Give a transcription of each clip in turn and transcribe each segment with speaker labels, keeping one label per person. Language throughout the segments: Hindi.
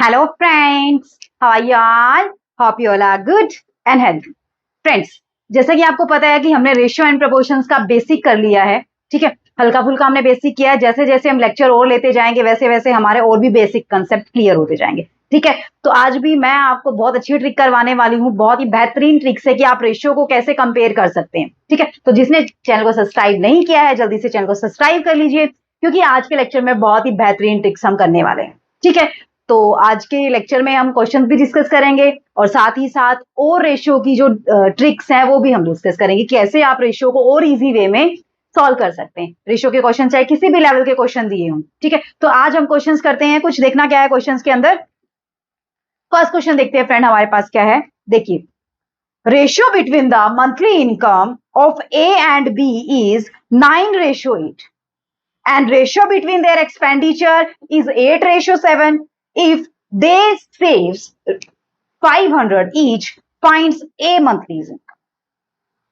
Speaker 1: Hello friends, how are you all? Hope you all are good and healthy. Friends, जैसा कि आपको पता है कि हमने रेशियो एंड प्रोपोर्शंस का बेसिक कर लिया है, ठीक है, हल्का फुल्का हमने बेसिक किया है। जैसे जैसे हम लेक्चर और लेते जाएंगे वैसे वैसे हमारे और भी बेसिक कंसेप्ट क्लियर होते जाएंगे, ठीक है। तो आज भी मैं आपको बहुत अच्छी ट्रिक करवाने वाली हूँ, बहुत ही बेहतरीन ट्रिक्स है कि आप रेशियो को कैसे कंपेयर कर सकते हैं, ठीक है। तो जिसने चैनल को सब्सक्राइब नहीं किया है जल्दी से चैनल को सब्सक्राइब कर लीजिए, क्योंकि आज के लेक्चर में बहुत ही बेहतरीन ट्रिक्स हम करने वाले हैं, ठीक है। तो आज के लेक्चर में हम क्वेश्चंस भी डिस्कस करेंगे और साथ ही साथ और रेशियो की जो ट्रिक्स हैं वो भी हम डिस्कस करेंगे, कैसे आप रेशियो को और इजी वे में सॉल्व कर सकते हैं। रेशियो के क्वेश्चन चाहे किसी भी लेवल के क्वेश्चन दिए हों, ठीक है। तो आज हम क्वेश्चंस करते हैं, कुछ देखना क्या है क्वेश्चंस के अंदर। फर्स्ट क्वेश्चन देखते हैं फ्रेंड, हमारे पास क्या है, देखिए। Ratio between the monthly income of A and B is 9:8 and ratio between their expenditure is 8:7. If they saves 500 each, finds a monthly income.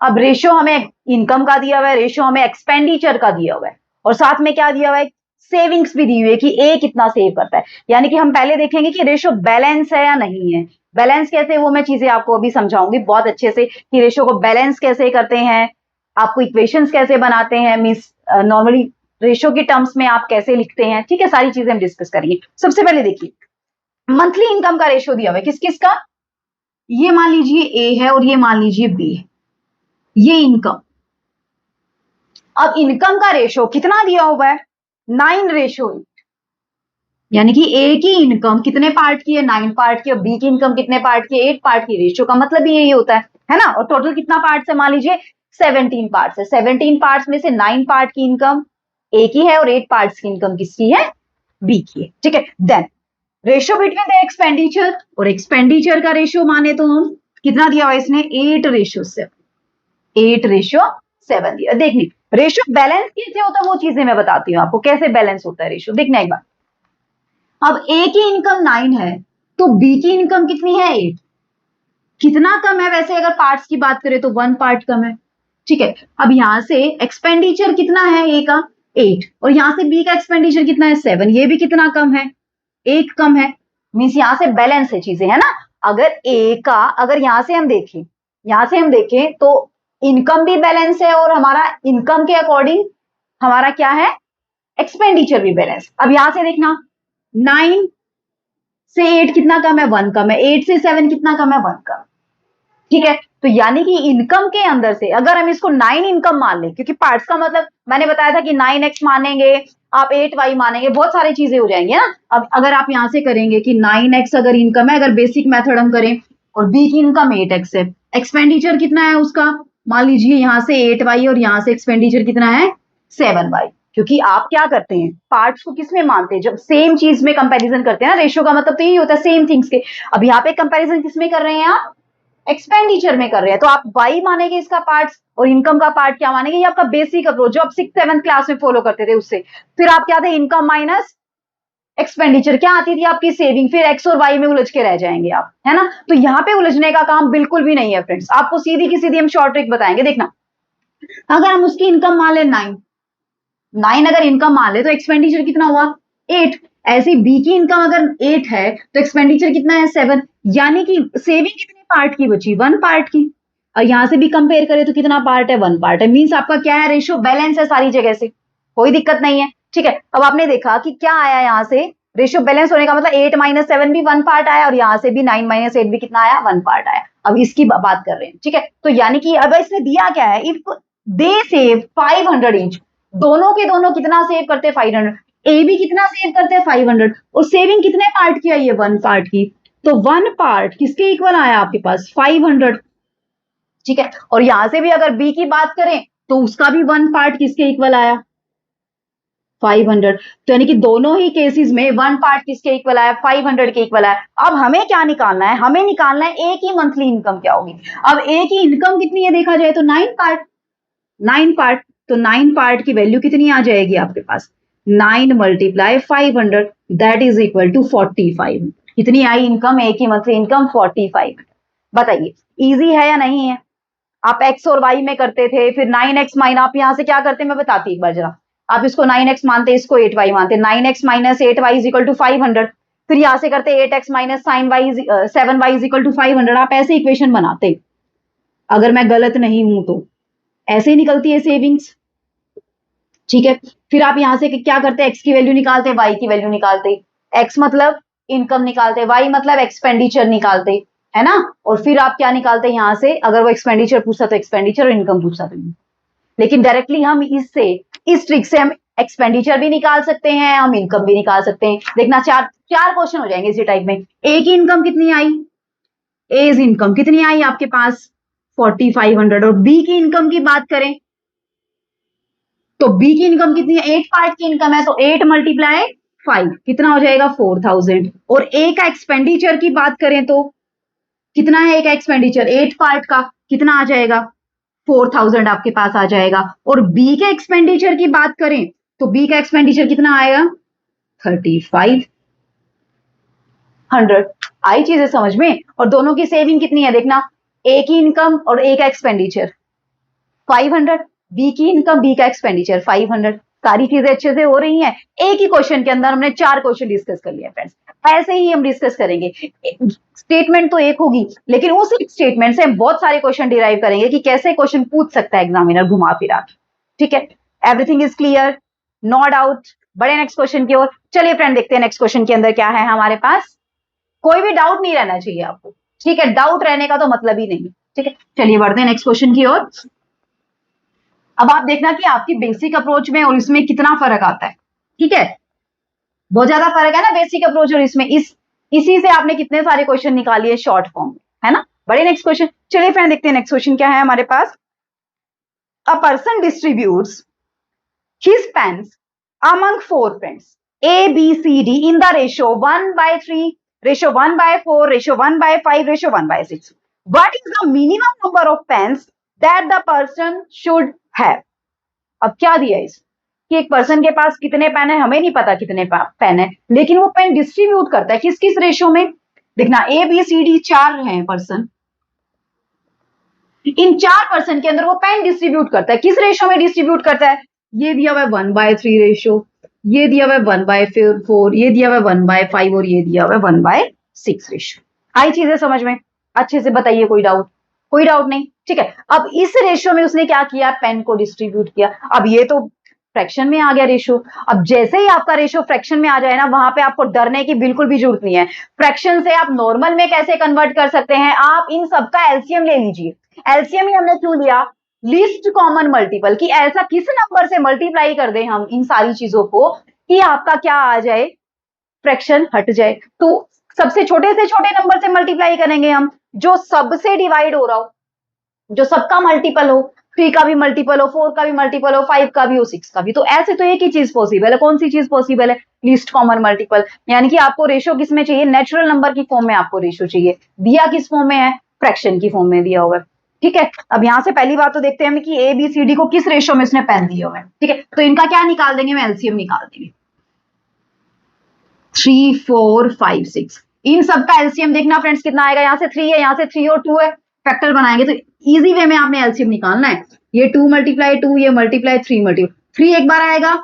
Speaker 1: अब रेशियो हमें इनकम का दिया हुआ है, रेशियो हमें एक्सपेंडिचर का दिया हुआ है और साथ में क्या दिया हुआ है, सेविंग्स भी दी हुई है कि ए कितना सेव करता है। यानी कि हम पहले देखेंगे कि रेशियो बैलेंस है या नहीं है। बैलेंस कैसे, वो मैं चीजें आपको अभी समझाऊंगी बहुत अच्छे से कि रेशियो को बैलेंस कैसे करते हैं, आपको इक्वेशंस कैसे बनाते हैं, मींस नॉर्मली रेशियो के टर्म्स में आप कैसे लिखते हैं, ठीक है। सारी चीजें हम डिस्कस करेंगे। सबसे पहले देखिए, मंथली इनकम का रेशियो दिया हुआ है किस किस का, ये मान लीजिए ए है और ये मान लीजिए बी है, ये इनकम। अब इनकम का रेशियो कितना दिया हुआ है, 9:8। यानी कि ए की इनकम कितने पार्ट की है, 9 पार्ट की, और बी की इनकम कितने पार्ट की है, 8 पार्ट की। रेशियो का मतलब भी यही होता है ना। और टोटल कितना पार्ट है, मान लीजिए 17 पार्ट्स है। 17 पार्ट्स में से 9 पार्ट की इनकम ए की है और 8 पार्ट्स की इनकम किसकी है, बी की है, ठीक है। Then ratio between the expenditure, और एक्सपेंडिचर का रेशियो माने तो हम कितना दिया हुआ है इसने, 8:7। 8:7 दिया। देखने रेशियो बैलेंस कैसे होता है वो चीजें मैं बताती हूँ आपको, कैसे बैलेंस होता है रेशियो, देखना एक बार। अब ए की इनकम 9 है तो बी की इनकम कितनी है, 8। कितना कम है वैसे, अगर पार्ट्स की बात करें तो 1 पार्ट कम है, ठीक है। अब यहां से एक्सपेंडिचर कितना है ए का, 8, और यहां से बी का एक्सपेंडिचर कितना है, 7। ये भी कितना कम है, 1 कम है। मींस यहां से बैलेंस है चीजें, है ना। अगर ए का, अगर यहां से हम देखें तो इनकम भी बैलेंस है और हमारा इनकम के अकॉर्डिंग हमारा क्या है, एक्सपेंडिचर भी बैलेंस। अब यहां से देखना, 9 से 8 कितना कम है, 1 कम है। 8 से 7 कितना कम है, 1 कम, ठीक है। तो यानी कि इनकम के अंदर से अगर हम इसको 9 इनकम मान लें, क्योंकि पार्ट्स का मतलब मैंने बताया था कि 9x मानेंगे आप, 8y मानेंगे, बहुत सारी चीजें हो जाएंगी ना। अब अगर आप यहां से करेंगे कि 9x अगर इनकम है, अगर बेसिक मेथड हम करें और बी की इनकम 8x है, एक्सपेंडिचर कितना है उसका, मान लीजिए यहां से 8y और यहां से एक्सपेंडिचर कितना है, 7y। क्योंकि आप क्या करते हैं, पार्ट्स को किस में मानते हैं, जब सेम चीज में कंपैरिजन करते हैं ना। रेशियो का मतलब तो यही होता है, सेम थिंग्स के। अब यहाँ पे कंपैरिजन किस में कर रहे हैं आप, एक्सपेंडिचर में कर रहे हैं, तो आप वाई मानेंगे इसका पार्ट्स, और इनकम का पार्ट क्या मानेंगे, ये आपका बेसिक अप्रोच जो आप 6th-7th क्लास में फॉलो करते थे उससे। फिर आप क्या थे, इनकम माइनस एक्सपेंडिचर, क्या आती थी आपकी, सेविंग। फिर एक्स और वाई में उलझ के रह जाएंगे आप, है ना। तो यहाँ पे उलझने का काम बिल्कुल भी नहीं है फ्रेंड्स, आपको सीधी की सीधी हम शॉर्ट ट्रिक बताएंगे। देखना, अगर हम उसकी इनकम मान ले 9 अगर इनकम मान ले तो एक्सपेंडिचर कितना हुआ, 8। ऐसे बी की इनकम अगर 8 है तो एक्सपेंडिचर कितना है, 7। यानी कि सेविंग कितने पार्ट की बची, 1 पार्ट की। और यहां से भी कंपेयर करें तो कितना पार्ट है, 1 पार्ट है। मींस आपका क्या है, रेशियो बैलेंस है सारी जगह से, कोई दिक्कत नहीं है, ठीक है। अब आपने देखा कि क्या आया, यहां से रेशियो बैलेंस होने का मतलब 8 - 7 भी 1 पार्ट आया, और यहां से भी 9 - 8 भी कितना आया, 1 पार्ट आया। अब इसकी बात कर रहे हैं, ठीक है। तो यानी कि अब इसने दिया क्या है, इफ दे सेव 500 ईच, दोनों के दोनों कितना सेव करते हैं, 500। ए भी कितना सेव करते हैं, 500। और सेविंग कितने पार्ट की आई है, 1 पार्ट की। तो 1 पार्ट किसके इक्वल आया आपके पास, 500, ठीक है। और यहां से भी अगर बी की बात करें तो उसका भी 1 पार्ट किसके इक्वल आया, 500। तो यानी कि दोनों ही केसेस में 1 पार्ट किसके इक्वल आया, 500 के इक्वल आया। अब हमें क्या निकालना है, हमें निकालना है ए की मंथली इनकम क्या होगी। अब ए की इनकम कितनी है देखा जाए तो 9 पार्ट, 9 पार्ट। तो 9 पार्ट की वैल्यू कितनी आ जाएगी आपके पास, 9 × 500 दैट इज इक्वल टू 45। कितनी आई इनकम, ए की मंथली इनकम 45। बताइए इजी है या नहीं है। आप एक्स और वाई में करते थे, फिर 9x माइन, आप यहां से क्या करते मैं बताती एक बार जरा। आप इसको 9x मानते, इसको 8y मानते। 9x - 8y is equal to 500। फिर यहां से करते 8x minus sign Y 7y is equal to 500। आप ऐसे इक्वेशन बनाते, अगर मैं गलत नहीं हूं तो ऐसे ही निकलती है सेविंग्स। ठीक है, फिर आप यहां से क्या करते हैं, एक्स की वैल्यू निकालते, वाई की वैल्यू निकालते। एक्स मतलब इनकम निकालते, वाई मतलब एक्सपेंडिचर निकालते, है ना। और फिर आप क्या निकालते यहां से, अगर वो एक्सपेंडिचर पूछता तो एक्सपेंडिचर और इनकम पूछता तो इनकम। लेकिन डायरेक्टली हम इससे, इस ट्रिक से हम एक्सपेंडिचर भी निकाल सकते हैं, हम इनकम भी निकाल सकते हैं। देखना चार चार क्वेश्चन हो जाएंगे इसी टाइप में। ए की इनकम कितनी आई, एज इनकम कितनी आई आपके पास 4500। और बी की इनकम की बात करें तो बी की इनकम कितनी है, 8 पार्ट की इनकम है, तो 8 मल्टीप्लाई 5 कितना हो जाएगा 4000। और ए का एक्सपेंडिचर की बात करें तो कितना है, ए का एक्सपेंडिचर 8 पार्ट का कितना आ जाएगा 4000 आपके पास आ जाएगा। और बी के एक्सपेंडिचर की बात करें तो बी का एक्सपेंडिचर कितना आएगा 3500। आई चीजें समझ में। और दोनों की सेविंग कितनी है देखना, ए की इनकम और ए का एक्सपेंडिचर 500, बी की इनकम बी का एक्सपेंडिचर 500। सारी चीजें अच्छे से हो रही हैं। एक ही क्वेश्चन के अंदर हमने 4 क्वेश्चन डिस्कस कर लिया फ्रेंड्स। ऐसे ही हम डिस्कस करेंगे, स्टेटमेंट तो एक होगी लेकिन उस स्टेटमेंट से हम बहुत सारे क्वेश्चन डिराइव करेंगे कि कैसे क्वेश्चन पूछ सकता है एग्जामिनर घुमा फिरा। ठीक है, everything is clear, no doubt. बड़े नेक्स्ट क्वेश्चन की ओर चलिए फ्रेंड, देखते हैं नेक्स्ट क्वेश्चन के अंदर क्या है हमारे पास। कोई भी डाउट नहीं रहना चाहिए आपको, ठीक है, डाउट रहने का तो मतलब ही नहीं। ठीक है, चलिए बढ़ते हैं नेक्स्ट क्वेश्चन की ओर। अब आप देखना कि आपकी बेसिक अप्रोच में और इसमें कितना फर्क आता है। ठीक है, बहुत ज्यादा फर्क है ना बेसिक अप्रोच और इसमें। इसी से आपने कितने सारे क्वेश्चन निकालिए शॉर्ट फॉर्म में, है ना। बड़े नेक्स्ट क्वेश्चन, चलिए फ्रेंड देखते हैं नेक्स्ट क्वेश्चन क्या है हमारे पास। A person distributes his pens among 4 friends A, B, C, D in the ratio 1/3, ratio 1/4, ratio 1/5, ratio 1/6. What is the minimum number of pens that the person should have? अब क्या दिया इस कि एक पर्सन के पास कितने पेन है, हमें नहीं पता कितने पेन है, लेकिन वो पेन डिस्ट्रीब्यूट करता है किस किस रेशो में। देखना ए बी सी डी 4 हैं पर्सन, इन 4 पर्सन के अंदर वो पेन डिस्ट्रीब्यूट करता है, किस रेशो में डिस्ट्रीब्यूट करता है। ये दिया हुआ है 1/3 रेशो, ये दिया हुआ है 1/4, ये दिया हुआ है 1/5 और ये दिया हुआ है 1/6 रेशो। आई चीजें समझ में, अच्छे से बताइए, कोई डाउट, कोई डाउट नहीं। ठीक है, अब इस रेशो में उसने क्या किया, पेन को डिस्ट्रीब्यूट किया। अब ये तो फ्रैक्शन में आ गया रेशो। अब जैसे ही आपका रेशो फ्रैक्शन में आ जाए ना, वहां पे आपको डरने की बिल्कुल भी जरूरत नहीं है। फ्रैक्शन से आप नॉर्मल में कैसे कन्वर्ट कर सकते हैं, आप इन सबका एलसीएम ले लीजिए। एलसीएम ही हमने क्यों लिया, लीस्ट कॉमन मल्टीपल, कि ऐसा किस नंबर से मल्टीप्लाई कर दें हम इन सारी चीजों को कि आपका क्या आ जाए, फ्रैक्शन हट जाए। तो सबसे छोटे से छोटे नंबर से मल्टीप्लाई करेंगे हम, जो सबसे डिवाइड हो रहा हो, जो सबका मल्टीपल हो, 3 का भी मल्टीपल हो, 4 का भी मल्टीपल हो, 5 का भी हो, 6 का भी। तो ऐसे तो एक ही चीज पॉसिबल है, कौन सी चीज पॉसिबल है, लीस्ट कॉमन मल्टीपल। यानी कि आपको रेशो किस में चाहिए, नेचुरल नंबर की फॉर्म में आपको रेशो चाहिए। दिया किस फॉर्म में है, फ्रैक्शन की फॉर्म में दिया हुआ है। ठीक है, अब यहां से पहली बात तो देखते हैं कि ए बी सी डी को किस रेशो में उसने पेन दिया हुआ है। ठीक है, तो इनका क्या निकाल देंगे, मैं एलसीएम निकाल देंगे। 3 4 5 6, इन सबका एलसीएम देखना फ्रेंड्स कितना आएगा, यहां से 3 है, यहां से 3 और 2 है, फैक्टर बनाएंगे तो इजी वे में आपने एलसीएम निकालना है। ये 2 मल्टीप्लाई 2, ये मल्टीप्लाई 3 मल्टीप्लाई 3 एक बार आएगा,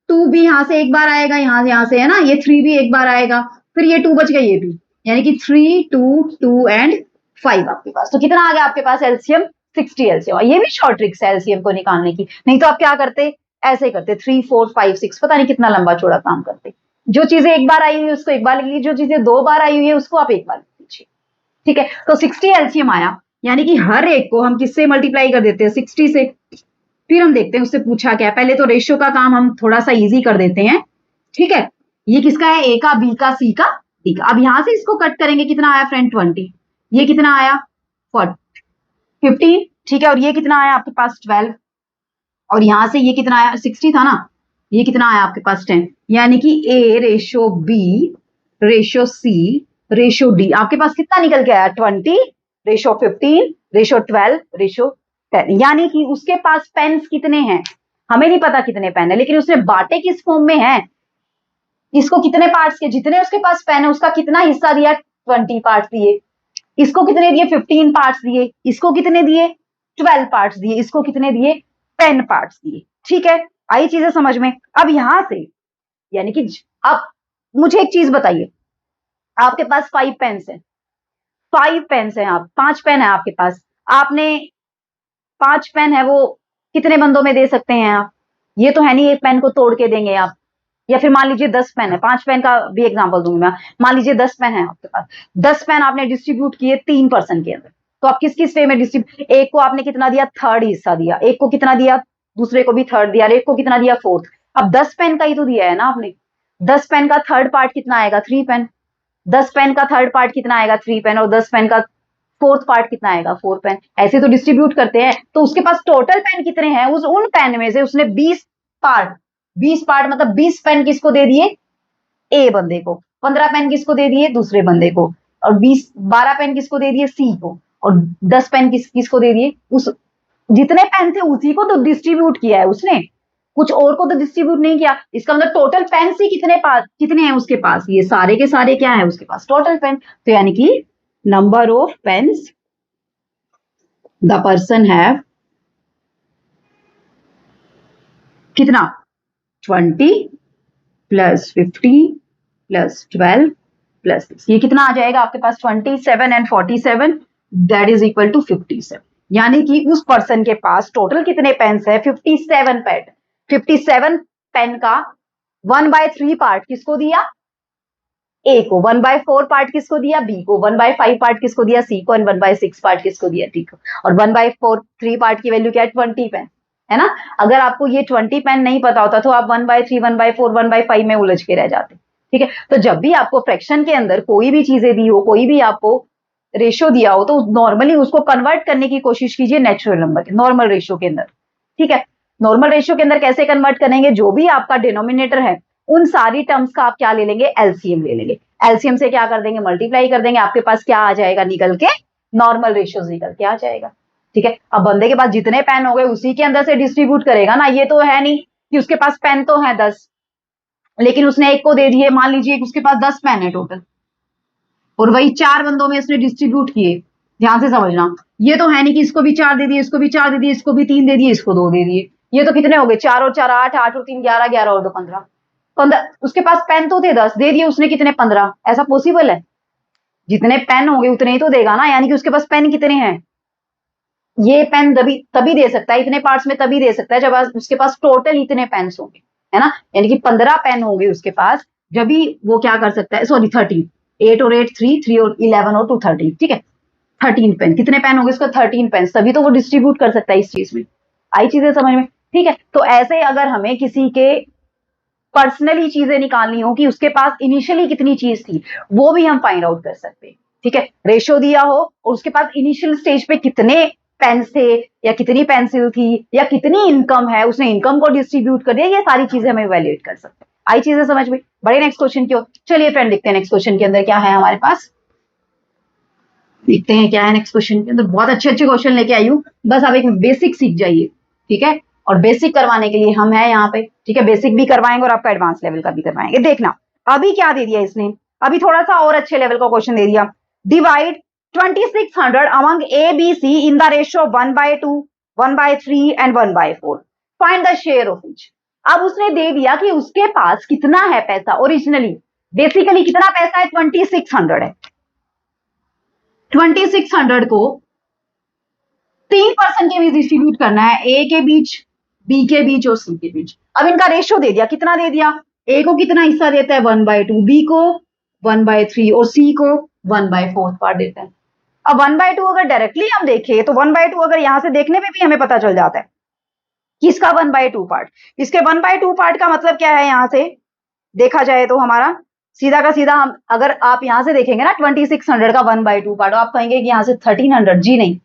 Speaker 1: 2 भी यहां से एक बार आएगा, यहां से है ना, ये 3 भी एक बार आएगा, फिर ये 2 बच गया ये भी, यानी कि 3 2 2 एंड 5 आपके पास। तो कितना आ गया आपके पास एलसीएम, 60 एलसीएम। ये भी शॉर्ट ट्रिक्स है एलसीएम को निकालने की, नहीं तो आप क्या करते, ऐसे करते 3 4 5 6, पता नहीं कितना लंबा चौड़ा काम करते। जो चीजें एक बार आई हुई है उसको एक बार लिख लीजिए, जो चीजें 2 बार आई हुई है उसको आप एक बार लिख लीजिए। ठीक है, तो 60 एलसीएम आया, यानी कि हर एक को हम किससे मल्टीप्लाई कर देते हैं, 60 से। फिर हम देखते हैं उससे पूछा क्या, पहले तो रेशियो का काम हम थोड़ा सा इजी कर देते हैं। ठीक है, ये किसका है, ए का, बी का, सी का, डी का। अब यहां से इसको कट करेंगे, कितना आया फ्रेंड 20, ये कितना आया 15। ठीक है, और ये कितना आया आपके पास 12, और यहां से ये कितना आया 60 था ना, ये कितना आया आपके पास 10। यानी कि ए रेशो बी रेशो सी रेशो डी आपके पास कितना निकल के आया 20 रेशो 15 रेशो 12 रेशो 10। यानी कि उसके पास पेन्स कितने हैं, हमें नहीं पता कितने पेन है, लेकिन उसने बांटे किस फॉर्म में है, इसको कितने पार्ट्स के, जितने उसके पास पेन है उसका कितना हिस्सा दिया, 20 पार्ट्स दिए। इसको कितने दिए, 15 पार्ट्स दिए। इसको कितने दिए, 12 पार्ट्स दिए। इसको कितने दिए, 10 पार्ट्स दिए। ठीक है, आई चीजें समझ में। अब यहां से यानी कि अब मुझे एक चीज बताइए, आपके पास 5 पेन्स है, 5 पेन्स है, आप 5 पेन है आपके पास, आपने 5 पेन है वो कितने बंदों में दे सकते हैं आप? ये तो है नहीं एक पेन को तोड़ के देंगे आप। या फिर मान लीजिए 10 पेन है, 5 पेन का भी एग्जांपल दूंगी मैं। मान लीजिए 10 पेन है आपके पास, 10 पेन आपने डिस्ट्रीब्यूट किए 3 पर्सन के अंदर, तो आप किस किस वे में डिस्ट्रीब्यूट, एक को आपने कितना दिया, थर्ड हिस्सा दिया, एक को कितना दिया, दूसरे को भी थर्ड दिया, एक को कितना दिया, फोर्थ। अब 10 पेन का ही तो दिया है ना आपने, 10 पेन का थर्ड पार्ट कितना आएगा, 3 पेन। 10 पेन का थर्ड पार्ट कितना आएगा, 3 पेन, और 10 पेन का फोर्थ पार्ट कितना आएगा, 4 पेन। ऐसे तो डिस्ट्रीब्यूट करते हैं। तो उसके पास टोटल पेन कितने हैं, उस उन पेन में से उसने 20 पार्ट, 20 पार्ट मतलब 20 पेन किसको दे दिए, ए बंदे को, 15 पेन किसको दे दिए, दूसरे बंदे को, और 12 पेन किसको दे दिए, सी को, और 10 पेन किसको दे दिए, उस जितने पेन थे उसी को तो डिस्ट्रीब्यूट किया है उसने, कुछ और को तो डिस्ट्रीब्यूट नहीं किया। इसका मतलब टोटल पेन ही कितने हैं उसके पास, ये सारे के सारे क्या है उसके पास, टोटल पेन। तो यानी कि number of pens the person have, कितना, 20 प्लस 50 प्लस 12 प्लस 6, ये कितना आ जाएगा आपके पास, 27 and 47 that is equal to 57। यानी कि उस पर्सन के पास टोटल कितने पेन्स है, 57 पेन। 57 पेन का 1/3 पार्ट किसको दिया, ए को, 1/4 पार्ट किसको दिया, बी को, 1/5 पार्ट किसको दिया, सी को, एंड 1/6 पार्ट किसको दिया, डी को। और 1/3 पार्ट की वैल्यू क्या है, 20 पेन है ना। अगर आपको ये 20 पेन नहीं पता होता तो आप 1/3, 1/4, 1/5 में उलझ के रह जाते। ठीक है, तो जब भी आपको फ्रैक्शन के अंदर कोई भी चीजें दी हो, कोई भी आपको रेशियो दिया हो, तो नॉर्मली उसको कन्वर्ट करने की कोशिश कीजिए नेचुरल नंबर के, नॉर्मल रेशियो के अंदर। ठीक है, नॉर्मल रेशियो के अंदर कैसे कन्वर्ट करेंगे, जो भी आपका डिनोमिनेटर है उन सारी टर्म्स का आप क्या ले लेंगे, एलसीएम ले लेंगे। एलसीएम से क्या कर देंगे, मल्टीप्लाई कर देंगे, आपके पास क्या आ जाएगा निकल के, नॉर्मल रेशियो निकल के आ जाएगा। ठीक है, अब बंदे के पास जितने पेन हो गए उसी के अंदर से डिस्ट्रीब्यूट करेगा ना, ये तो है नहीं कि उसके पास पेन तो है 10 लेकिन उसने एक को दे दिए, मान लीजिए उसके पास 10 पेन है टोटल, और वही 4 बंदों में उसने डिस्ट्रीब्यूट किए। ध्यान से समझना, ये तो है नहीं कि इसको भी 4 दे दिए, इसको भी 4 दे दिए, इसको भी 3 दे दिए, इसको 2 दे दिए। ये तो कितने हो गए, 4 और 4 8, 8 और 3 11, 11 और 2 15, 15। उसके पास पेन तो थे 10, दे दिए उसने कितने, 15। ऐसा पॉसिबल है, जितने पेन होंगे उतने ही तो देगा ना, यानी कि उसके पास पेन कितने हैं, ये पेन तभी दे सकता है, इतने पार्ट्स में तभी दे सकता है जब उसके पास टोटल इतने पेन होंगे, है ना। यानी कि 15 पेन होंगे उसके पास, जब भी वो क्या कर सकता है, सॉरी 13, 8 और 8 3, 3 और 11 और 2 13। ठीक है, 13 पेन, कितने पेन होंगे उसका, 13 पेन, तभी तो वो डिस्ट्रीब्यूट कर सकता है इस चीज में। आई चीजें समझ में। ठीक है, तो ऐसे अगर हमें किसी के पर्सनली चीजें निकालनी हो कि उसके पास इनिशियली कितनी चीज थी, वो भी हम फाइंड आउट कर सकते हैं। ठीक है, रेशो दिया हो और उसके पास इनिशियल स्टेज पे कितने पेन थे, या कितनी पेंसिल थी, या कितनी इनकम है, उसने इनकम को डिस्ट्रीब्यूट कर दिया, ये सारी चीजें हमें इवैल्यूएट कर सकते हैं। आई चीजें समझ में। बड़े नेक्स्ट क्वेश्चन की ओर चलिए फ्रेंड, देखते हैं नेक्स्ट क्वेश्चन के अंदर क्या है हमारे पास। देखते हैं क्या है नेक्स्ट क्वेश्चन के अंदर। बहुत अच्छे अच्छे क्वेश्चन लेके आई हूँ, बस आप एक बेसिक सीख जाइए। ठीक है, और बेसिक करवाने के लिए हम हैं यहाँ पे। ठीक है, बेसिक भी करवाएंगे और आपका एडवांस लेवल का भी करवाएंगे। देखना अभी क्या दे दिया इसने, अभी थोड़ा सा और अच्छे लेवल का क्वेश्चन दे दिया। Divide 2600 among A B C in the ratio 1/2, 1/3 and 1/4। Find the share of each. अब उसने दे दिया कि उसके पास कितना है पैसा ओरिजिनली, बेसिकली कितना पैसा है, 2600 है। 2600 को 3 पर्सन के बीच डिस्ट्रीब्यूट करना है, ए के बीच, बी के बीच और सी के बीच। अब इनका रेशियो दे दिया, कितना दे दिया, ए को कितना हिस्सा देता है, 1/2, बी को 1/3 और सी को 1/4 पार्ट देता है। अब 1/2 अगर डायरेक्टली हम देखें तो 1/2 अगर यहां से देखने में भी हमें पता चल जाता है किसका 1/2 पार्ट, इसके 1/2 पार्ट का मतलब क्या है, यहां से देखा जाए तो हमारा सीधा का सीधा, हम अगर आप यहां से देखेंगे ना 2600 का 1/2 पार्ट, आप कहेंगे कि यहां से 1300, जी नहीं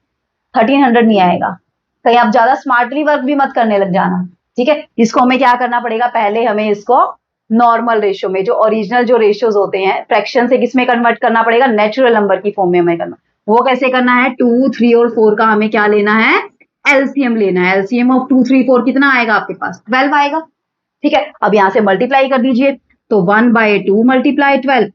Speaker 1: 1300 नहीं आएगा। कहीं आप ज्यादा स्मार्टली वर्क भी मत करने लग जाना। ठीक है, इसको हमें क्या करना पड़ेगा, पहले हमें इसको नॉर्मल रेशियो में, जो ओरिजिनल जो रेशियोज होते हैं फ्रैक्शन से, किसमें कन्वर्ट करना पड़ेगा, नेचुरल नंबर की फॉर्म में हमें करना। वो कैसे करना है, 2 3 और 4 का हमें क्या लेना है, एलसीएम लेना है। एलसीएम ऑफ 2 3 4 कितना आएगा आपके पास, 12 आएगा। ठीक है, अब यहां से मल्टीप्लाई कर दीजिए, तो 1/2 मल्टीप्लाई 12,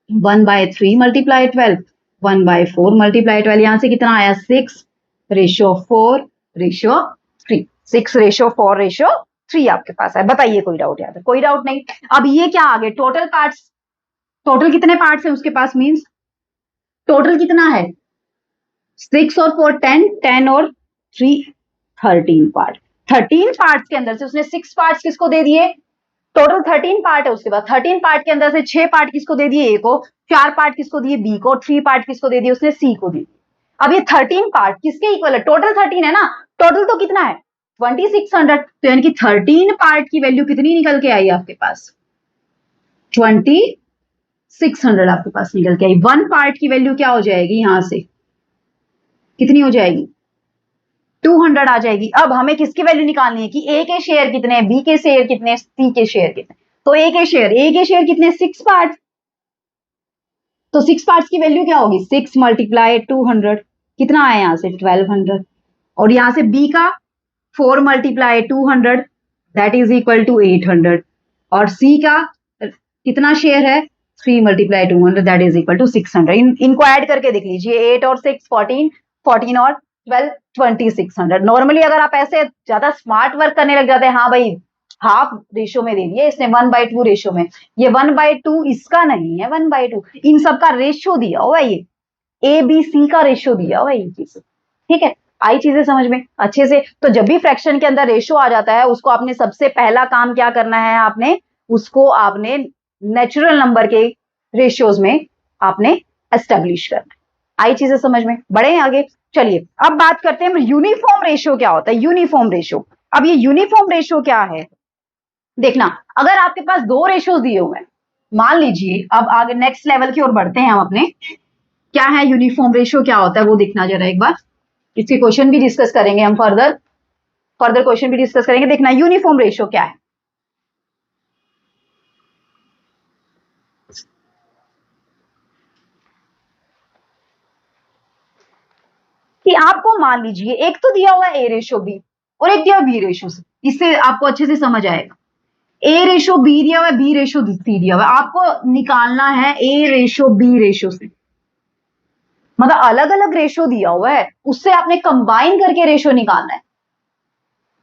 Speaker 1: 1/3 मल्टीप्लाई 12, 1/4 मल्टीप्लाई 12, यहां से कितना आया, 6:4:3, 6:4:3 आपके पास है। बताइए कोई डाउट, यहाँ पे कोई डाउट नहीं। अब ये क्या आ गए, टोटल पार्ट्स, टोटल कितने पार्ट्स है उसके पास, मीन्स टोटल कितना है, 6 और 4 10, 10 और 3 13 पार्ट। 13 पार्ट्स के अंदर से उसने 6 पार्ट्स किसको दे दिए, टोटल 13 पार्ट है उसके बाद, 13 पार्ट के अंदर से 6 पार्ट किसको दे दिए, ए को, 4 पार्ट किसको दिए, बी को, और 3 पार्ट किसको दे दिए उसने, सी को दिए। अब ये 13 पार्ट किसके इक्वल है, टोटल 13 है ना, टोटल तो कितना है 2600, तो यानी कि 13 पार्ट की वैल्यू कितनी निकल के आई आपके पास, 2600 आपके पास निकल के आई। 1 पार्ट की वैल्यू क्या हो जाएगी, यहां से कितनी हो जाएगी, 200 आ जाएगी। अब हमें किसकी वैल्यू निकालनी है कि ए के शेयर कितने, बी के शेयर कितने, सी के शेयर कितने। तो ए के शेयर कितने, 6 पार्ट, तो 6 पार्ट्स की वैल्यू क्या होगी, 6 मल्टीप्लाई 200, कितना आया यहां से 1200, और यहां से बी का 4 multiply 200 that is equal to 800, और सी का कितना शेयर है, 3 multiply 200 that is equal to 600। इनको ऐड करके देख लीजिए, 8 और 6 14, 14 और 12 2600। नॉर्मली अगर आप ऐसे ज्यादा स्मार्ट वर्क करने लग जाते हैं, हाँ भाई हाफ रेशो में दे दिए इसने, 1/2 रेशो में, ये 1/2 इसका नहीं है, 1/2 इन सब का रेशो दिया हुआ है, ये ए बी सी का रेशो दिया हुआ है ये चीज, ठीक है। आई चीजें समझ में अच्छे से। तो जब भी फ्रैक्शन के अंदर रेशो आ जाता है, उसको आपने सबसे पहला काम क्या करना है, आपने नेचुरल नंबर के रेशियोज में आपने एस्टेब्लिश करना है। आई चीजें समझ में, बढ़े आगे। चलिए अब बात करते हैं यूनिफॉर्म रेशियो क्या होता है, यूनिफॉर्म रेशियो। अब ये यूनिफॉर्म रेशियो क्या है, देखना, अगर आपके पास 2 रेशियोज दिए हुए हैं, मान लीजिए, अब आगे नेक्स्ट लेवल की ओर बढ़ते हैं हम अपने, क्या है यूनिफॉर्म रेशियो क्या होता है वो देखना जरा एक बार, इसके क्वेश्चन भी डिस्कस करेंगे हम, फर्दर क्वेश्चन भी डिस्कस करेंगे। देखना यूनिफॉर्म रेशियो क्या है, कि आपको मान लीजिए एक तो दिया हुआ है ए रेशो बी और एक दिया हुआ बी रेशो सी, इससे आपको अच्छे से समझ आएगा। ए रेशो बी दिया हुआ है, बी रेशो सी दिया हुआ है, आपको निकालना है ए रेशो बी रेशो सी, मतलब अलग अलग रेशो दिया हुआ है, उससे आपने कंबाइन करके रेशो निकालना है,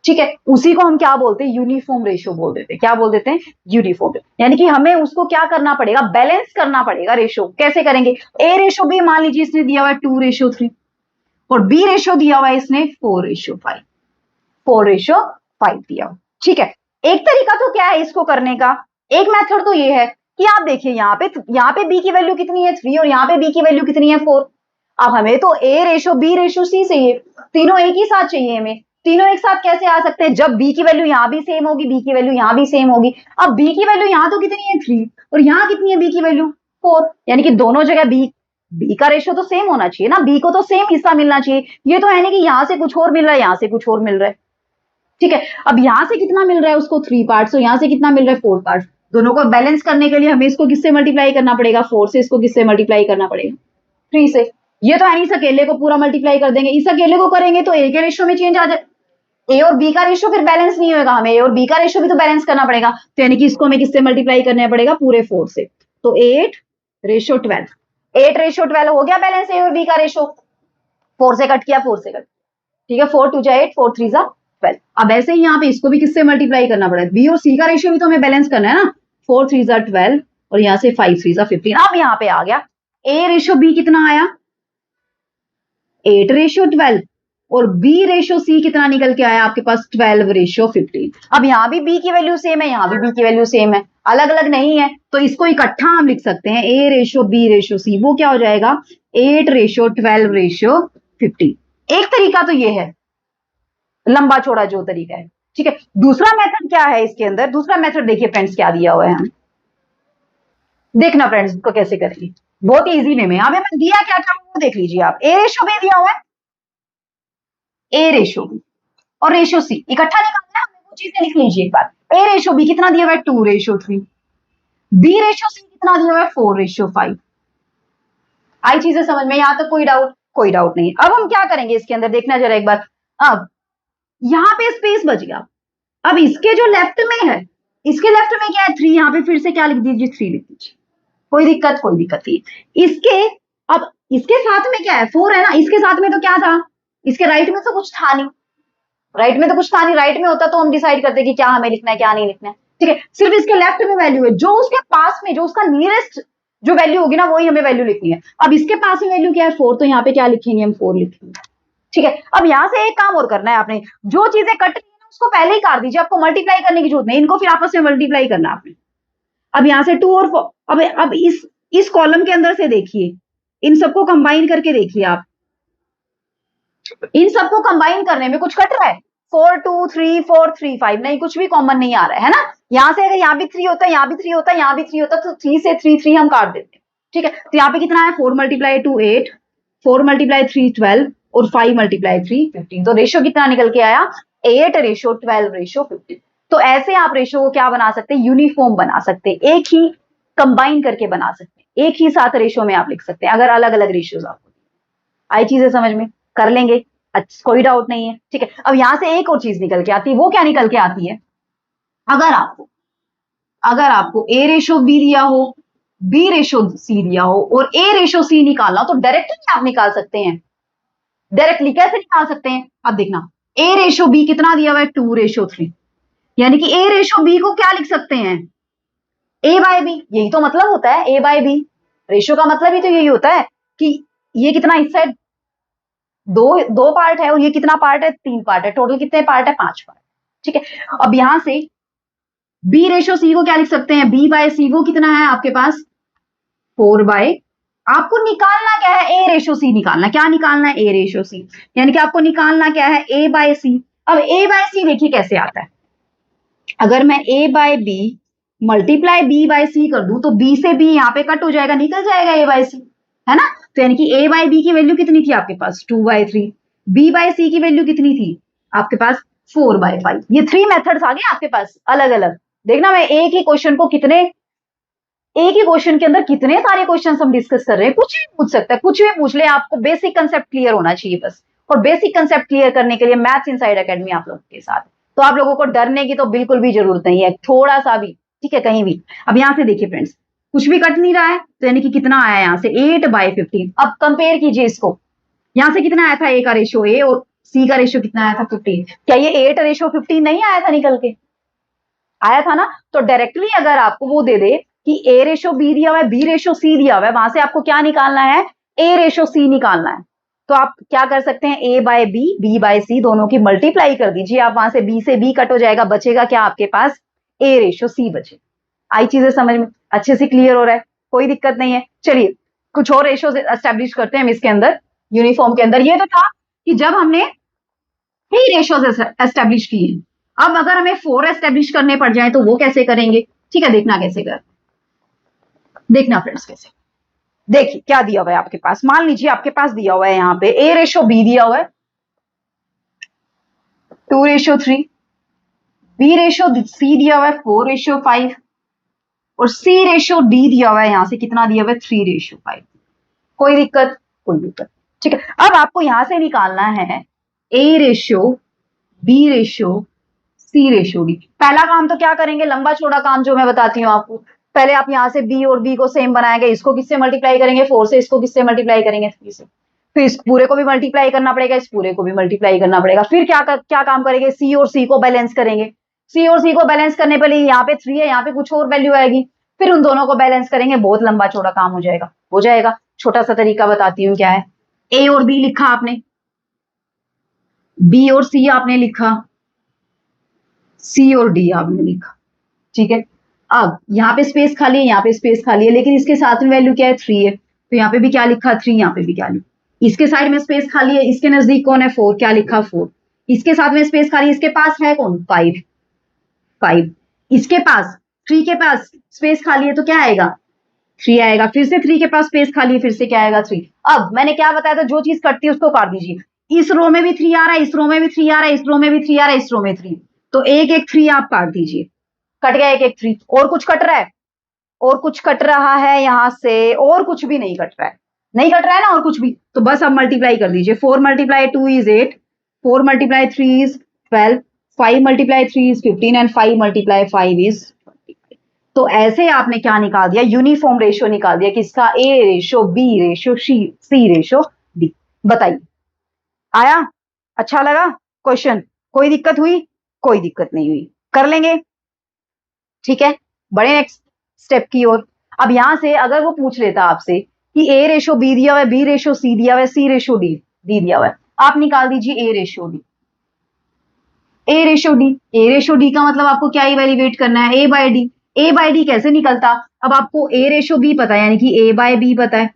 Speaker 1: ठीक है। उसी को हम क्या बोलते हैं, यूनिफॉर्म रेशो बोल देते हैं। क्या बोल देते हैं, यूनिफॉर्म। यानी कि हमें उसको क्या करना पड़ेगा, बैलेंस करना पड़ेगा रेशो। कैसे करेंगे, ए रेशो बी मान लीजिए इसने दिया हुआ है 2:3, और बी रेशो दिया हुआ है इसने 4:5, 4:5 दिया हुआ, ठीक है। एक तरीका तो क्या है इसको करने का, एक मेथड तो ये है कि आप देखिए यहाँ पे बी की वैल्यू कितनी है 3, और यहाँ पे बी की वैल्यू कितनी है 4। अब हमें तो ए रेशो बी रेशो सी चाहिए, तीनों एक ही साथ चाहिए हमें। तीनों एक साथ कैसे आ सकते हैं, जब बी की वैल्यू यहाँ भी सेम होगी, बी की वैल्यू यहाँ भी सेम होगी। अब बी की वैल्यू यहाँ तो कितनी है 3, और यहाँ कितनी है बी की वैल्यू 4, यानी कि दोनों जगह बी का रेशो तो सेम होना चाहिए ना, बी को तो सेम हिस्सा मिलना चाहिए। ये तो है नहीं कि यहाँ से कुछ और मिल रहा है, यहाँ से कुछ और मिल रहा है, ठीक है। अब यहां से कितना मिल रहा है उसको 3 पार्ट्स, और यहां से कितना मिल रहा है 4 पार्ट्स। दोनों को बैलेंस करने के लिए हमें इसको किससे मल्टीप्लाई करना पड़ेगा, 4 से। इसको किससे मल्टीप्लाई करना पड़ेगा, 3 से। ये तो है नहीं इस अकेले को पूरा मल्टीप्लाई कर देंगे, इस अकेले को करेंगे तो ए के रेशियो में चेंज आ जाए, ए और बी का रेशियो फिर बैलेंस नहीं होगा, हमें ए और बी का रेशियो भी तो बैलेंस करना पड़ेगा। तो यानी कि इसको हमें किससे मल्टीप्लाई करना पड़ेगा, पूरे 4 से। तो 8:12, 8:12 हो गया बैलेंस ए और बी का रेशियो। 4 से कट किया, 4 से कट, ठीक है। 4 2 जा 8, 4 3 जा 12। अब ऐसे ही यहाँ पे इसको भी किससे मल्टीप्लाई करना पड़ेगा, बी और सी का रेशियो भी तो हमें बैलेंस करना है ना। 4 3 जा 12, और यहाँ से 5 3 जा 15। अब यहाँ पे आ गया ए रेशियो बी कितना आया 8:12, और बी रेशियो सी कितना निकल के आया आपके पास 12:15। अब यहाँ भी बी की वैल्यू सेम है, यहाँ भी बी की वैल्यू सेम है, अलग अलग नहीं है, तो इसको इकट्ठा हम लिख सकते हैं A ratio B ratio C, वो क्या हो जाएगा 8:12:15। एक तरीका तो ये है, लंबा चौड़ा जो तरीका है, ठीक है। दूसरा मेथड क्या है इसके अंदर, दूसरा मेथड देखिए फ्रेंड्स क्या दिया हुआ है, हम देखना फ्रेंड्स को कैसे करेंगे, बहुत इजी वे में। यहाँ पे दिया क्या था वो देख लीजिए आप, ए रेशियो बी दिया हुआ है, ए रेशियो बी और रेशियो सी इकट्ठा निकालना है, वो चीजें लिख लीजिए एक बार। ए रेशियो बी कितना दिया हुआ है 2:3, बी रेशियो सी कितना दिया हुआ है 4:5। आई चीजें समझ में, यहां तक कोई डाउट नहीं। अब हम क्या करेंगे इसके अंदर, देखना जरा एक बार। अब यहाँ पे स्पेस बच गया, अब इसके जो लेफ्ट में है, इसके लेफ्ट में क्या है 3, यहाँ पे फिर से क्या लिख दीजिए 3 लिख दीजिए, कोई दिक्कत नहीं। इसके अब इसके साथ में क्या है 4 है ना, इसके साथ में तो क्या था, इसके राइट में तो कुछ था नहीं, राइट में होता तो हम डिसाइड करते कि क्या हमें लिखना है क्या नहीं लिखना है, ठीक है। सिर्फ इसके लेफ्ट में वैल्यू है, जो उसके पास में जो उसका नियरेस्ट जो वैल्यू होगी ना वही हमें वैल्यू लिखनी है। अब इसके पास में वैल्यू क्या है 4, तो यहाँ पे क्या लिखेंगे हम 4 लिखेंगे। ठीक है, अब यहां से एक काम और करना है आपने, जो चीजें कट रही है ना उसको पहले ही काट दीजिए, आपको मल्टीप्लाई करने की जरूरत नहीं, इनको फिर आपस में मल्टीप्लाई करना है आपने। अब यहां से 2 और 4, अब इस कॉलम के अंदर से देखिए, इन सबको कंबाइन करके देखिए आप, इन सबको कंबाइन करने में कुछ कट रहा है 4 2 3 4 3 5, नहीं कुछ भी कॉमन नहीं आ रहा है ना। यहां से अगर यहाँ भी 3 होता है, यहाँ भी 3 होता है, यहाँ भी 3 होता, तो 3 से 3 3 हम काट देते हैं। ठीक है, तो यहाँ पे कितना है 4 मल्टीप्लाई 2 8, 4 मल्टीप्लाई 3 12 और 5 मल्टीप्लाई 3 15, तो रेशियो कितना निकल के आया 8 रेशियो 12 रेशियो 15। तो ऐसे आप रेशियो को क्या बना सकते हैं, यूनिफॉर्म बना सकते हैं, एक ही कंबाइन करके बना सकते हैं, एक ही साथ रेशियो में आप लिख सकते हैं अगर अलग अलग रेशियोज आपको। आई चीजें समझ में, कर लेंगे, अच्छा कोई डाउट नहीं है। ठीक है, अब यहां से एक और चीज निकल के आती है, वो क्या निकल के आती है, अगर आपको ए रेशो बी दिया हो, बी रेशो सी दिया हो और ए रेशो सी निकालना हो, तो डायरेक्टली आप निकाल सकते हैं। डायरेक्टली कैसे निकाल सकते हैं, अब देखना, ए रेशो बी कितना दिया हुआ है 2 रेशो 3, यानी कि ए रेशो बी को क्या लिख सकते हैं ए बाय बी, यही तो मतलब होता है ए बाय बी, रेशो का मतलब ही तो यही होता है कि ये कितना इस साइड दो दो पार्ट है और ये कितना पार्ट है 3 पार्ट है, टोटल कितने पार्ट है 5 पार्ट। ठीक है, अब यहां से बी रेशो सी को क्या लिख सकते हैं, बी बाय सी वो कितना है आपके पास 4 बाय, आपको निकालना क्या है ए रेशो सी निकालना, क्या निकालना है ए रेशो सी, यानी कि आपको निकालना क्या है ए बाय सी। अब ए बाय सी देखिए कैसे आता है, अगर मैं A by B multiply B by C कर दूं तो बी से बी यहाँ पे कट हो जाएगा, निकल जाएगा ए बाय सी, है ना। तो यानी कि ए बाय बी की वैल्यू कितनी थी आपके पास 2 बाय 3, बी बाय सी की वैल्यू कितनी थी आपके पास 4 बाय 5। ये 3 मेथड्स आ गए आपके पास अलग अलग। देखना मैं एक ही क्वेश्चन को कितने, एक ही क्वेश्चन के अंदर कितने सारे क्वेश्चन हम डिस्कस कर रहे हैं, कुछ भी पूछ सकता है, कुछ भी पूछ ले, आपको बेसिक कंसेप्ट क्लियर होना चाहिए बस। और बेसिक कंसेप्ट क्लियर करने के लिए मैथ्स इनसाइड एकेडमी आप लोगों के साथ, तो आप लोगों को डरने की तो बिल्कुल भी जरूरत नहीं है, थोड़ा सा भी। ठीक है, कहीं भी। अब यहां से देखिए फ्रेंड्स, कुछ भी कट नहीं रहा है, तो यानी कि कितना आया यहां से 8 बाय 15। अब कंपेयर कीजिए इसको, यहां से कितना आया था ए का रेशियो ए और सी का रेशियो कितना आया था 15, क्या ये 8 रेशियो 15 नहीं आया था निकल के, आया था ना। तो डायरेक्टली अगर आपको वो दे दे कि ए रेशो बी दिया हुआ है, बी रेशो सी दिया हुआ है, वहां से आपको क्या निकालना है ए रेशो सी निकालना है, तो आप क्या कर सकते हैं ए बाय बी, बी बाय सी दोनों की मल्टीप्लाई कर दीजिए, आप वहां से बी कट हो जाएगा, बचेगा क्या आपके पास ए रेशो सी बचे। आई चीजें समझ में अच्छे से क्लियर हो रहा है, कोई दिक्कत नहीं है। चलिए कुछ और रेशो एस्टेब्लिश करते हैं हम इसके अंदर, यूनिफॉर्म के अंदर। ये तो था कि जब हमने 3 रेशोज एस्टेब्लिश किए, अब अगर हमें 4 एस्टेब्लिश करने पड़ जाए तो वो कैसे करेंगे, ठीक है, देखना कैसे कर, देखना फ्रेंड्स कैसे। देखिए क्या दिया हुआ है आपके पास, मान लीजिए आपके पास दिया हुआ है यहाँ पे ए रेशो बी दिया हुआ है 2 रेशो 3, बी रेशो सी दिया हुआ है 4 रेशो 5 और सी रेशो डी दिया हुआ है यहां से कितना दिया हुआ है 3 रेशो 5। कोई दिक्कत, कोई दिक्कत। ठीक है, अब आपको यहां से निकालना है ए रेशो बी रेशो सी रेशो डी। पहला काम तो क्या करेंगे, लंबा चौड़ा काम जो मैं बताती हूँ आपको, पहले आप यहां से बी और बी को सेम बनाएंगे, इसको किससे मल्टीप्लाई करेंगे 4 से, इसको किससे मल्टीप्लाई करेंगे 3 से, फिर इस पूरे को भी मल्टीप्लाई करना पड़ेगा, इस पूरे को भी मल्टीप्लाई करना पड़ेगा, फिर क्या काम करेंगे सी और सी को बैलेंस करेंगे, सी और सी को बैलेंस करने पर यहाँ पे 3 है, यहाँ पे कुछ और वैल्यू आएगी, फिर उन दोनों को बैलेंस करेंगे, बहुत लंबा चौड़ा काम हो जाएगा। हो जाएगा, छोटा सा तरीका बताती हूँ क्या है, ए और बी लिखा आपने, बी और सी आपने लिखा, सी और डी आपने लिखा, ठीक है। अब यहाँ पे स्पेस खाली है, यहाँ पे स्पेस खाली है, लेकिन इसके साथ में वैल्यू क्या है 3 है, तो यहाँ पे भी क्या लिखा 3, यहाँ पे भी क्या लिखा, इसके साइड में स्पेस खाली है, इसके नजदीक कौन है 4, क्या लिखा 4, इसके साथ में स्पेस खाली, इसके पास है कौन 5, 5, इसके पास 3 के पास स्पेस खाली है तो क्या आएगा 3 आएगा, फिर से 3 के पास स्पेस खाली है, फिर से क्या आएगा 3। अब मैंने क्या बताया था, जो चीज कटती है उसको काट दीजिए, इस रो में भी 3 आ रहा है, इस रो में भी 3 आ रहा है, इस रो में भी 3 आ रहा है, इस रो में 3, तो एक एक 3 आप काट दीजिए, कट गया एक एक 3। और कुछ कट रहा है, और कुछ कट रहा है यहां से, और कुछ भी नहीं कट रहा है, नहीं कट रहा है ना और कुछ भी, तो बस अब मल्टीप्लाई कर दीजिए, 4 multiply 2 is 8, 4 multiply 3 is 12, 5 multiply 3 is 15 and 5 multiply 5 is 25। तो ऐसे आपने क्या निकाल दिया, यूनिफॉर्म रेशियो निकाल दिया, किसका ए रेशो बी रेशो सी रेशो डी। बताइए आया, अच्छा लगा क्वेश्चन, कोई दिक्कत हुई, कोई दिक्कत नहीं हुई, कर लेंगे। ठीक है, बड़े नेक्स्ट स्टेप की ओर। अब यहां से अगर वो पूछ लेता आपसे कि ए रेशो बी दिया हुआ है, बी रेशो सी दिया हुआ है, सी रेशो डी दिया हुआ है, आप निकाल दीजिए ए रेशो डी। ए रेशो डी, ए रेशो डी का मतलब आपको क्या इवेल्युएट करना है, ए बाय डी। ए बाय डी कैसे निकलता, अब आपको ए रेशो बी पता है, यानी कि ए बाय बी पता है,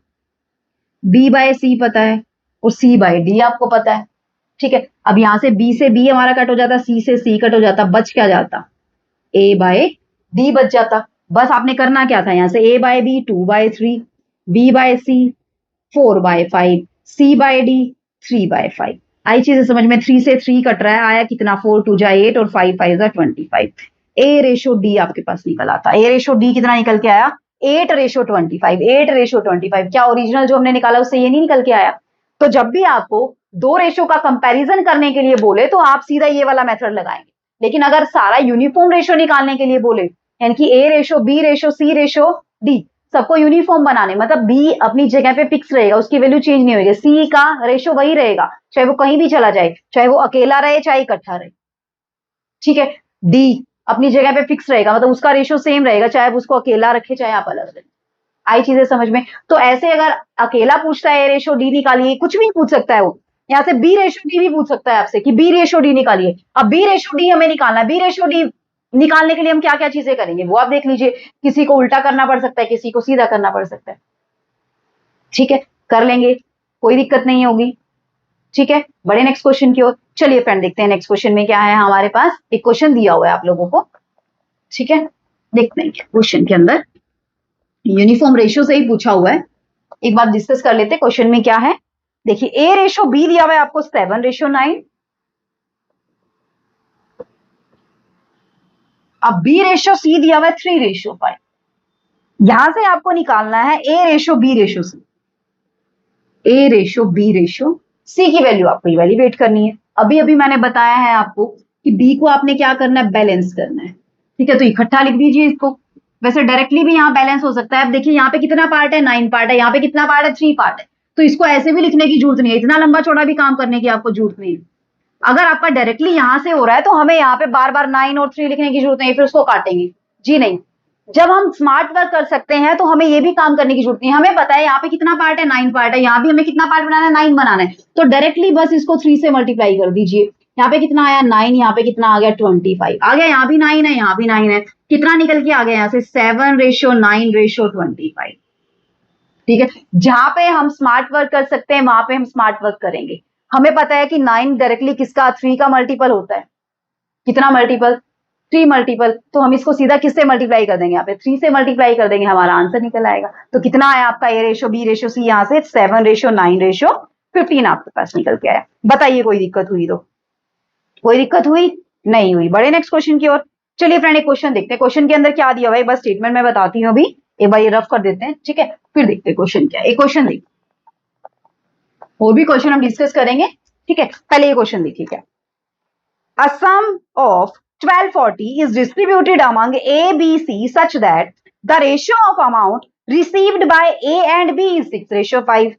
Speaker 1: बी बाय सी पता है, और सी बाय डी आपको पता है। ठीक है, अब यहां से बी से बी हमारा कट हो जाता, सी से सी कट हो जाता, बच क्या जाता, ए बाय डी बच जाता। बस आपने करना क्या था, यहां से ए by B 2/3, B by C 4/5, C bye D 3/5। आई चीजें समझ में, 3 से 3 कट रहा है, आया कितना 4 2 जा 8 और 5 5 जा 25। ए रेशो डी आपके पास निकल आता। ए रेशो डी कितना निकल के आया, 8/25। 8/25 क्या ओरिजिनल जो हमने निकाला उससे ये नहीं निकल के आया। तो जब भी आपको दो रेशो का कंपैरिजन करने के लिए बोले तो आप सीधा ये वाला मेथड लगाएंगे, लेकिन अगर सारा यूनिफॉर्म रेशो निकालने के लिए बोले, यानी कि ए रेशो बी रेशो सी रेशो डी सबको यूनिफॉर्म बनाने, मतलब बी अपनी जगह पे फिक्स रहेगा, उसकी वैल्यू चेंज नहीं होगी, सी का रेशो वही रहेगा चाहे वो कहीं भी चला जाए, चाहे वो अकेला रहे चाहे इकट्ठा रहे। ठीक है, डी अपनी जगह पे फिक्स रहेगा, मतलब उसका रेशो सेम रहेगा चाहे उसको अकेला रखे चाहे आप अलग रहे। आई चीजें समझ में। तो ऐसे अगर अकेला पूछता है ए रेशो डी निकालिए, कुछ भी पूछ सकता है वो, यहाँ से बी रेशो डी भी पूछ सकता है आपसे कि बी रेशो डी निकालिए। अब बी रेशो डी हमें निकालना है, बी रेशो डी निकालने के लिए हम क्या क्या चीजें करेंगे वो आप देख लीजिए, किसी को उल्टा करना पड़ सकता है, किसी को सीधा करना पड़ सकता है। ठीक है, कर लेंगे, कोई दिक्कत नहीं होगी। ठीक है, बड़े नेक्स्ट क्वेश्चन की ओर चलिए फ्रेंड, देखते हैं नेक्स्ट क्वेश्चन में क्या है हमारे पास। एक क्वेश्चन दिया हुआ है आप लोगों को, ठीक है, देखते हैं क्वेश्चन के अंदर यूनिफॉर्म रेशियो से ही पूछा हुआ है। एक बात डिस्कस कर लेते हैं क्वेश्चन में क्या है। देखिए ए रेशो बी दिया हुआ है आपको 7/9, अब बी रेशो सी दिया हुआ है 3/5। यहां से आपको निकालना है ए रेशो बी रेशो सी, ए रेशो बी रेशो सी की वैल्यू आपको इवेल्युएट करनी है। अभी अभी मैंने बताया है आपको कि बी को आपने क्या करना है, बैलेंस करना है। ठीक है, तो इकट्ठा लिख दीजिए इसको, वैसे डायरेक्टली भी यहाँ बैलेंस हो सकता है। अब देखिए यहाँ पे कितना पार्ट है, 9 पार्ट है, यहाँ पे कितना पार्ट है, 3 पार्ट है, तो इसको ऐसे भी लिखने की जरूरत नहीं है, इतना लंबा चौड़ा भी काम करने की आपको जरूरत नहीं है। अगर आपका डायरेक्टली यहां से हो रहा है तो हमें यहाँ पे बार बार 9 और 3 लिखने की जरूरत नहीं, फिर उसको काटेंगे जी नहीं। जब हम स्मार्ट वर्क कर सकते हैं तो हमें ये भी काम करने की जरूरत नहीं, हमें पता है यहाँ पे कितना पार्ट है, 9 पार्ट है, यहाँ भी हमें कितना पार्ट बनाना है, 9 बनाना है, तो डायरेक्टली बस इसको 3 से मल्टीप्लाई कर दीजिए। यहाँ पे कितना आया 9, यहाँ पे कितना आ गया 25 आ गया, यहाँ भी 9 है, यहाँ भी 9 है, कितना निकल के आ गया यहाँ से 7/9/25। ठीक है, जहां पे हम स्मार्ट वर्क कर सकते हैं वहां पे हम स्मार्ट वर्क करेंगे। हमें पता है कि 9 डायरेक्टली किसका 3 का मल्टीपल होता है, कितना मल्टीपल 3 मल्टीपल, तो हम इसको सीधा किससे मल्टीप्लाई कर देंगे, यहाँ पे 3 से मल्टीप्लाई कर देंगे, हमारा आंसर निकल आएगा। तो कितना आया आपका ए रेशो बी रेशो सी, यहाँ से 7/9/15 आपके पास निकल के आया। बताइए कोई दिक्कत हुई तो, कोई दिक्कत हुई नहीं हुई। बड़े नेक्स्ट क्वेश्चन की ओर चलिए फ्रेंड, एक क्वेश्चन देखते हैं। क्वेश्चन के अंदर क्या दिया हुआ है, बस स्टेटमेंट में बताती हूँ अभी, एक बार ये रफ कर देते हैं, ठीक है, फिर देखते हैं क्वेश्चन क्या है। एक क्वेश्चन देखिए, और भी क्वेश्चन हम डिस्कस करेंगे, ठीक है, पहले ये क्वेश्चन देखिए क्या। A sum of 1240 is distributed among A, B, C such that the ratio of amount received by A and B is 6/5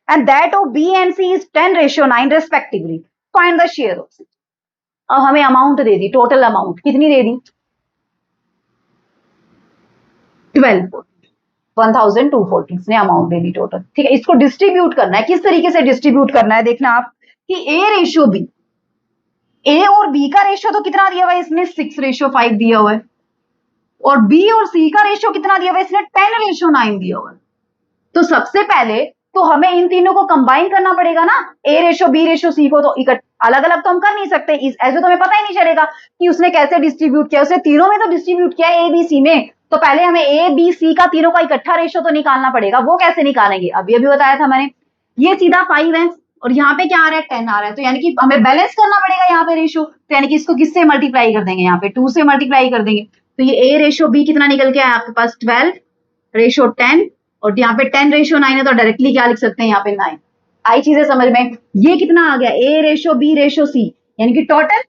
Speaker 1: and that of B and C is 10/9 respectively. Find the share of C. अब हमें अमाउंट दे दी, टोटल अमाउंट कितनी दे दी 1240 इसने अमाउंट दे दी टोटल। ठीक है, इसको डिस्ट्रीब्यूट करना है, किस तरीके से डिस्ट्रीब्यूट करना है देखना आप कि ए रेशियो बी, ए और बी का रेशियो तो कितना दिया हुआ है इसने 6/5 दिया हुआ है, और बी और सी का रेशियो कितना दिया हुआ है इसने 10/9 दिया हुआ है। तो सबसे पहले तो हमें इन तीनों को कंबाइन करना पड़ेगा ना, A ratio B ratio C को, तो अलग अलग तो हम कर नहीं सकते, ऐसे तो हमें पता ही नहीं चलेगा कि उसने कैसे डिस्ट्रीब्यूट किया, उसने तीनों में तो डिस्ट्रीब्यूट किया ए बी सी में, तो पहले हमें ए बी सी का तीनों का इकट्ठा रेशियो तो निकालना पड़ेगा। वो कैसे निकालेंगे, अभी अभी बताया था मैंने, ये सीधा 5 है और यहाँ पे क्या आ रहा है 10 आ रहा है, तो यानी कि हमें बैलेंस करना पड़ेगा यहाँ पे रेशियो, तो यानी कि इसको किससे मल्टीप्लाई कर देंगे, यहाँ पे 2 से मल्टीप्लाई कर देंगे। तो ये ए रेशियो बी कितना निकल के आया आपके पास 12/10, और यहाँ पे 10/9 है, तो डायरेक्टली क्या लिख सकते हैं यहाँ पे 9। आई चीजें समझ में, ये कितना आ गया A ratio B ratio C, यानी कि टोटल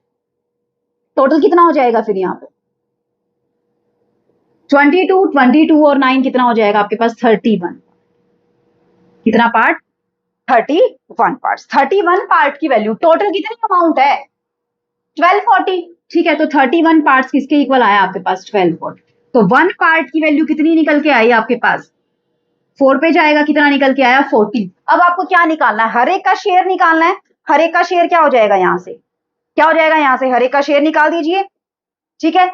Speaker 1: कितना हो जाएगा फिर यहाँ पे 22 और 9 कितना हो जाएगा आपके पास 31, कितना पार्ट 31 पार्ट, 31 पार्ट की वैल्यू, टोटल कितनी अमाउंट है 1240। ठीक है, तो 31 पार्ट्स किसके इक्वल आया आपके पास 1240। तो 1 पार्ट की वैल्यू कितनी निकल के आई आपके पास? 4 पे जाएगा, कितना निकल के आया? 40। अब आपको क्या निकालना है? हर एक का शेयर निकालना है। हर एक का शेयर क्या हो जाएगा यहां से? क्या हो जाएगा यहां से? हर एक का शेयर निकाल दीजिए। ठीक है,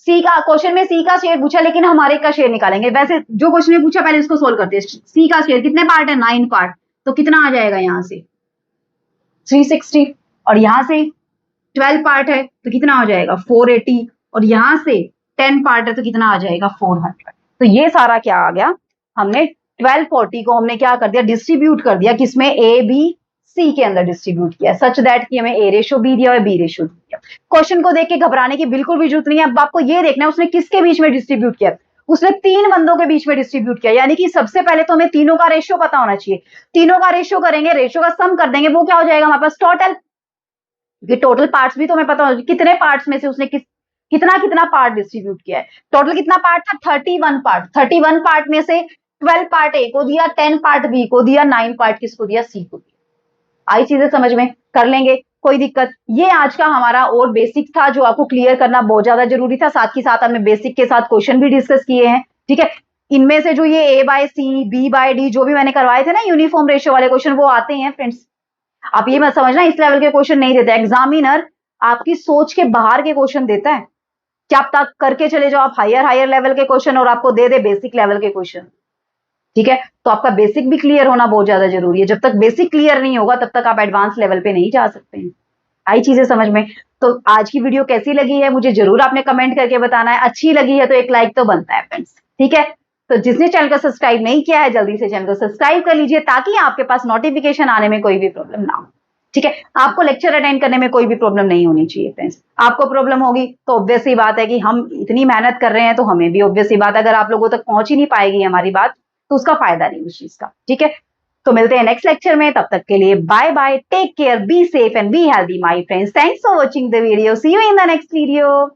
Speaker 1: सी का क्वेश्चन में सी का शेयर पूछा, लेकिन हम हर एक का शेयर निकालेंगे। वैसे जो क्वेश्चन में पूछा पहले इसको सोल्व करते हैं। सी का शेयर कितने पार्ट है? 9 पार्ट। तो कितना आ जाएगा यहां से? 360। और यहां से 12 पार्ट है तो कितना हो जाएगा? 480। और यहां से 10 पार्ट है तो कितना आ जाएगा? 400। तो ये सारा क्या आ गया? हमने 1240 को हमने क्या कर दिया? डिस्ट्रीब्यूट कर दिया। किसमें? ए बी सी के अंदर डिस्ट्रीब्यूट किया, सच दैट कि हमें ए रेशो बी दिया और बी रेशो दिया। क्वेश्चन को देख के घबराने की बिल्कुल भी जरूरत नहीं है। अब आपको ये देखना है उसने किसके बीच में डिस्ट्रीब्यूट किया। उसने 3 बंदों के बीच में डिस्ट्रीब्यूट किया, यानी कि सबसे पहले तो हमें तीनों का रेशियो पता होना चाहिए। तीनों का रेशियो करेंगे, रेशियो का सम कर देंगे, वो क्या हो जाएगा हमारे पास? टोटल। ये टोटल पार्ट्स भी तो हमें पता हो कितने पार्ट्स में से उसने कितना कितना पार्ट डिस्ट्रीब्यूट किया है। टोटल कितना पार्ट था? 31 पार्ट। 31 पार्ट में से 12 पार्ट ए को दिया, 10 पार्ट बी को दिया, 9 पार्ट किसको दिया? सी को दिया। आई चीजें समझ में? कर लेंगे, कोई दिक्कत। ये आज का हमारा और बेसिक था जो आपको क्लियर करना बहुत ज्यादा जरूरी था। साथ ही साथ हमने बेसिक के साथ क्वेश्चन भी डिस्कस किए हैं। ठीक है, इनमें से जो ये ए बाय सी, बी बाय डी जो भी मैंने करवाए थे ना यूनिफॉर्म रेशियो वाले क्वेश्चन, वो आते हैं फ्रेंड्स। आप ये मत समझना इस लेवल के क्वेश्चन नहीं देता एग्जामिनर। आपकी सोच के बाहर के क्वेश्चन देता है। क्या आप तक करके चले जाओ आप हायर हायर लेवल के क्वेश्चन और आपको दे दे बेसिक लेवल के क्वेश्चन। ठीक है, तो आपका बेसिक भी क्लियर होना बहुत ज्यादा जरूरी है। जब तक बेसिक क्लियर नहीं होगा तब तक आप एडवांस लेवल पे नहीं जा सकते हैं। आई चीजें समझ में? तो आज की वीडियो कैसी लगी है मुझे जरूर आपने कमेंट करके बताना है। अच्छी लगी है तो एक लाइक तो बनता है फ्रेंड्स। ठीक है, तो जिसने चैनल को सब्सक्राइब नहीं किया है जल्दी से चैनल को सब्सक्राइब कर लीजिए ताकि आपके पास नोटिफिकेशन आने में कोई भी प्रॉब्लम ना हो। ठीक है, आपको लेक्चर अटेंड करने में कोई भी प्रॉब्लम नहीं होनी चाहिए फ्रेंड्स। आपको प्रॉब्लम होगी तो ऑब्वियस सी बात है कि हम इतनी मेहनत कर रहे हैं तो हमें भी ऑब्वियस सी बात है, अगर आप लोगों तक पहुंच ही नहीं पाएगी हमारी बात तो उसका फायदा नहीं उस चीज का। ठीक है, तो मिलते हैं नेक्स्ट लेक्चर में, तब तक के लिए bye bye, take care, be safe and be healthy my friends. Thanks for watching the video, see you in the next video.